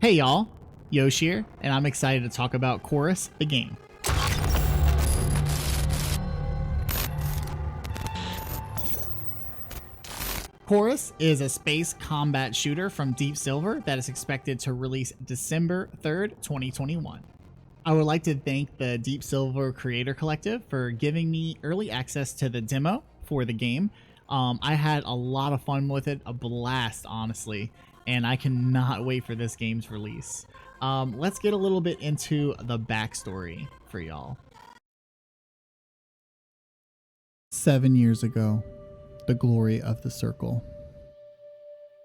Hey y'all, Yosh here, and I'm excited to talk about Chorus, the game. Chorus is a space combat shooter from Deep Silver that is expected to release December 3rd, 2021. I would like to thank the Deep Silver Creator Collective for giving me early access to the demo for the game. I had a lot of fun with it, a blast, honestly, and I cannot wait for this game's release. Let's get a little bit into the backstory for y'all. 7 years ago, the glory of the Circle.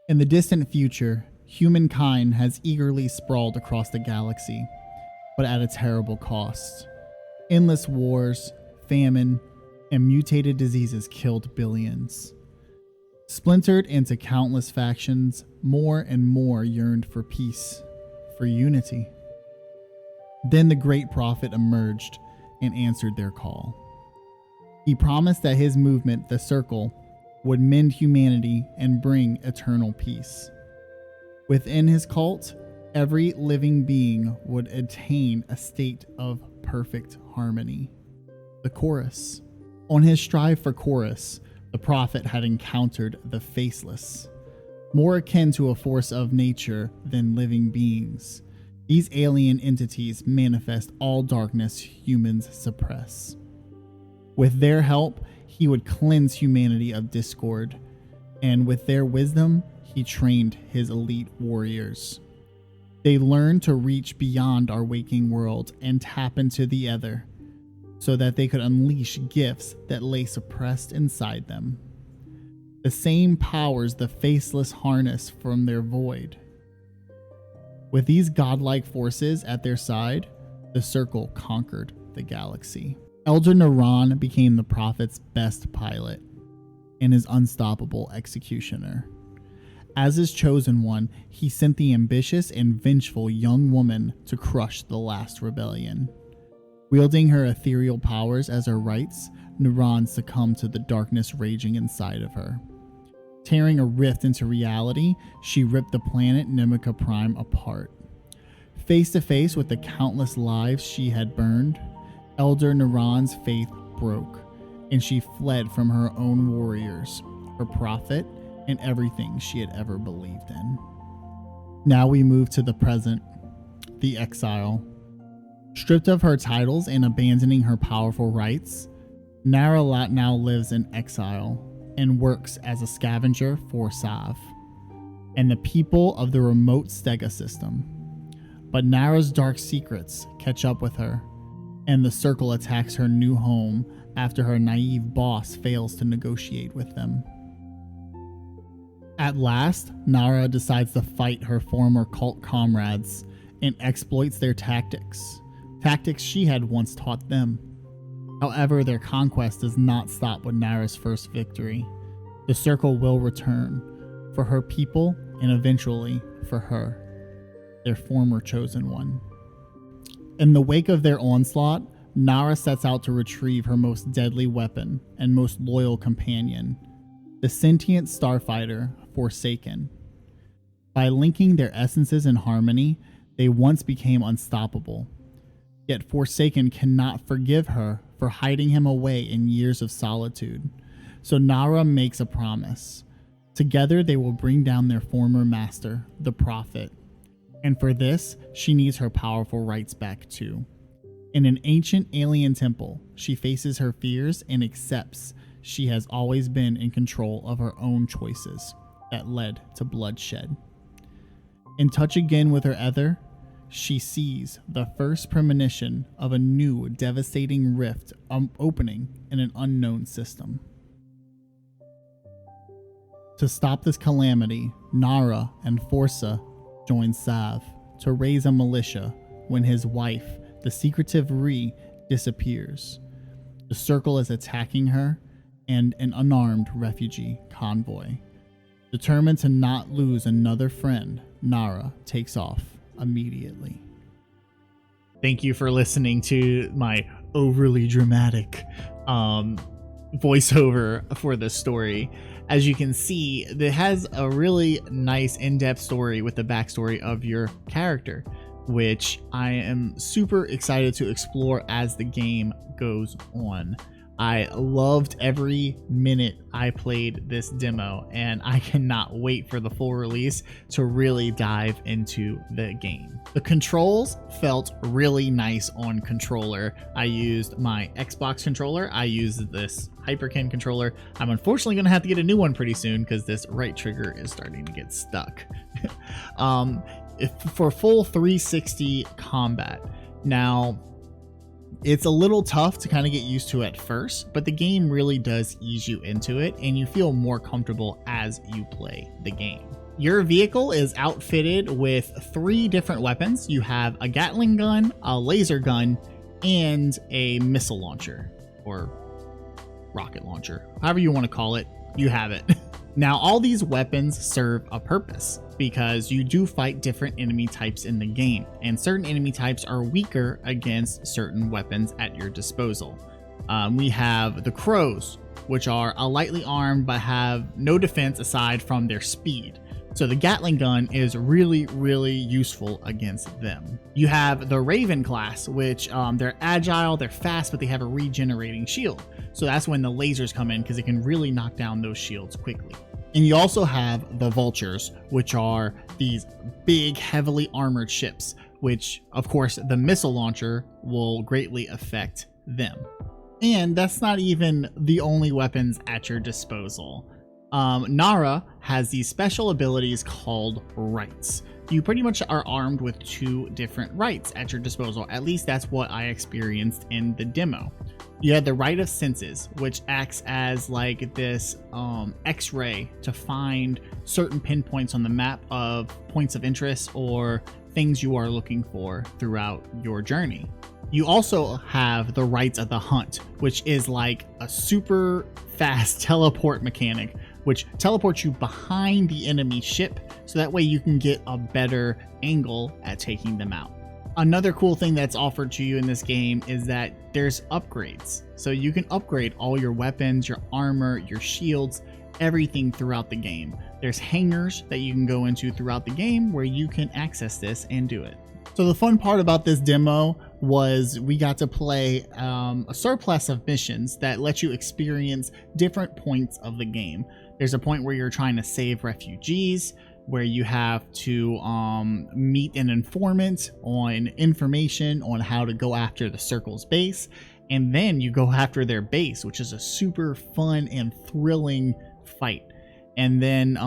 In the distant future, humankind has eagerly sprawled across the galaxy, but at a terrible cost. Endless wars, famine, and mutated diseases killed billions. Splintered into countless factions, more and more yearned for peace, for unity. Then the great prophet emerged and answered their call. He promised that his movement, the Circle, would mend humanity and bring eternal peace. Within his cult, every living being would attain a state of perfect harmony. The Chorus. On his strive for Chorus, the prophet had encountered the Faceless, more akin to a force of nature than living beings. These alien entities manifest all darkness humans suppress. With their help, he would cleanse humanity of discord, and with their wisdom, he trained his elite warriors. They learned to reach beyond our waking world and tap into the other, so that they could unleash gifts that lay suppressed inside them. The same powers the Faceless harness from their void. With these godlike forces at their side, the Circle conquered the galaxy. Elder Naran became the prophet's best pilot and his unstoppable executioner. As his chosen one, he sent the ambitious and vengeful young woman to crush the last rebellion. Wielding her ethereal powers as her rights, Naran succumbed to the darkness raging inside of her. Tearing a rift into reality, she ripped the planet Nemica Prime apart. Face to face with the countless lives she had burned, Elder Naran's faith broke, and she fled from her own warriors, her prophet, and everything she had ever believed in. Now we move to the present, the exile. Stripped of her titles and abandoning her powerful rights, Nara now lives in exile and works as a scavenger for Sav and the people of the remote Stega system. But Nara's dark secrets catch up with her, and the Circle attacks her new home after her naive boss fails to negotiate with them. At last, Nara decides to fight her former cult comrades and exploits their tactics she had once taught them. However, their conquest does not stop with Nara's first victory. The Circle will return for her people and eventually for her, their former chosen one. In the wake of their onslaught, Nara sets out to retrieve her most deadly weapon and most loyal companion, the sentient starfighter Forsaken. By linking their essences in harmony, they once became unstoppable. Yet Forsaken cannot forgive her for hiding him away in years of solitude. So Nara makes a promise. Together they will bring down their former master, the Prophet. And for this, she needs her powerful rights back too. In an ancient alien temple, she faces her fears and accepts she has always been in control of her own choices that led to bloodshed. In touch again with her ether, she sees the first premonition of a new devastating rift opening in an unknown system. To stop this calamity, Nara and Forsa join Sav to raise a militia when his wife, the secretive Ree, disappears. The Circle is attacking her and an unarmed refugee convoy. Determined to not lose another friend, Nara takes off immediately. Thank you for listening to my overly dramatic voiceover for this story. As you can see, it has a really nice in-depth story with the backstory of your character, which I am super excited to explore as the game goes on. I loved every minute I played this demo, and I cannot wait for the full release to really dive into the game. The controls felt really nice on controller. I used my Xbox controller. I used this Hyperkin controller. I'm unfortunately going to have to get a new one pretty soon because this right trigger is starting to get stuck. For full 360 combat. Now, it's a little tough to kind of get used to at first, but the game really does ease you into it, and you feel more comfortable as you play the game. Your vehicle is outfitted with 3 different weapons. You have a Gatling gun, a laser gun, and a missile launcher, or rocket launcher. However you want to call it, you have it. Now, all these weapons serve a purpose because you do fight different enemy types in the game, and certain enemy types are weaker against certain weapons at your disposal. We have the Crows, which are a lightly armed but have no defense aside from their speed. So the Gatling gun is really, really useful against them. You have the Raven class, which they're agile, they're fast, but they have a regenerating shield. So that's when the lasers come in because it can really knock down those shields quickly. And you also have the Vultures, which are these big, heavily armored ships, which, of course, the missile launcher will greatly affect them. And that's not even the only weapons at your disposal. Nara has these special abilities called rights. You pretty much are armed with 2 different rights at your disposal. At least that's what I experienced in the demo. You have the Right of Senses, which acts as like this X-ray to find certain pinpoints on the map of points of interest or things you are looking for throughout your journey. You also have the Rights of the Hunt, which is like a super fast teleport mechanic, which teleports you behind the enemy ship, so that way you can get a better angle at taking them out. Another cool thing that's offered to you in this game is that there's upgrades. So you can upgrade all your weapons, your armor, your shields, everything throughout the game. There's hangars that you can go into throughout the game where you can access this and do it. So the fun part about this demo was we got to play a surplus of missions that let you experience different points of the game. There's a point where you're trying to save refugees, where you have to meet an informant on information on how to go after the Circle's base, and then you go after their base, which is a super fun and thrilling fight. And then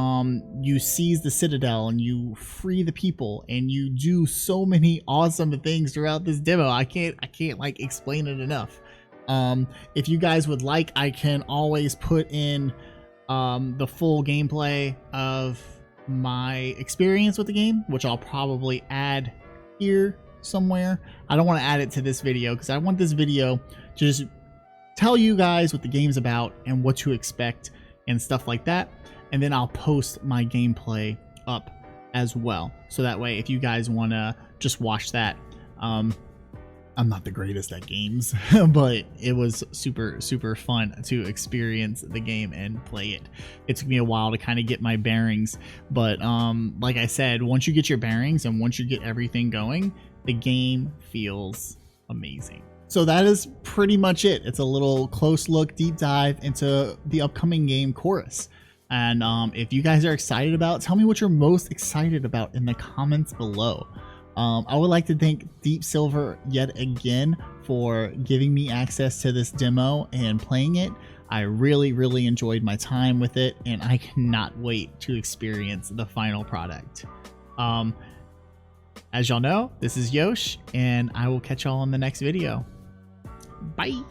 you seize the Citadel and you free the people, and you do so many awesome things throughout this demo. I can't like explain it enough. If you guys would like, I can always put in the full gameplay of my experience with the game, which I'll probably add here somewhere. I don't want to add it to this video because I want this video to just tell you guys what the game's about and what to expect and stuff like that. And then I'll post my gameplay up as well. So that way, if you guys want to just watch that, I'm not the greatest at games, but it was super, super fun to experience the game and play it. It took me a while to kind of get my bearings, but like I said, once you get your bearings and once you get everything going, the game feels amazing. So that is pretty much it. It's a little close look, deep dive into the upcoming game Chorus. And if you guys are excited about it, tell me what you're most excited about in the comments below. I would like to thank Deep Silver yet again for giving me access to this demo and playing it. I really, really enjoyed my time with it, and I cannot wait to experience the final product. As y'all know, this is Yosh, and I will catch y'all in the next video. Bye!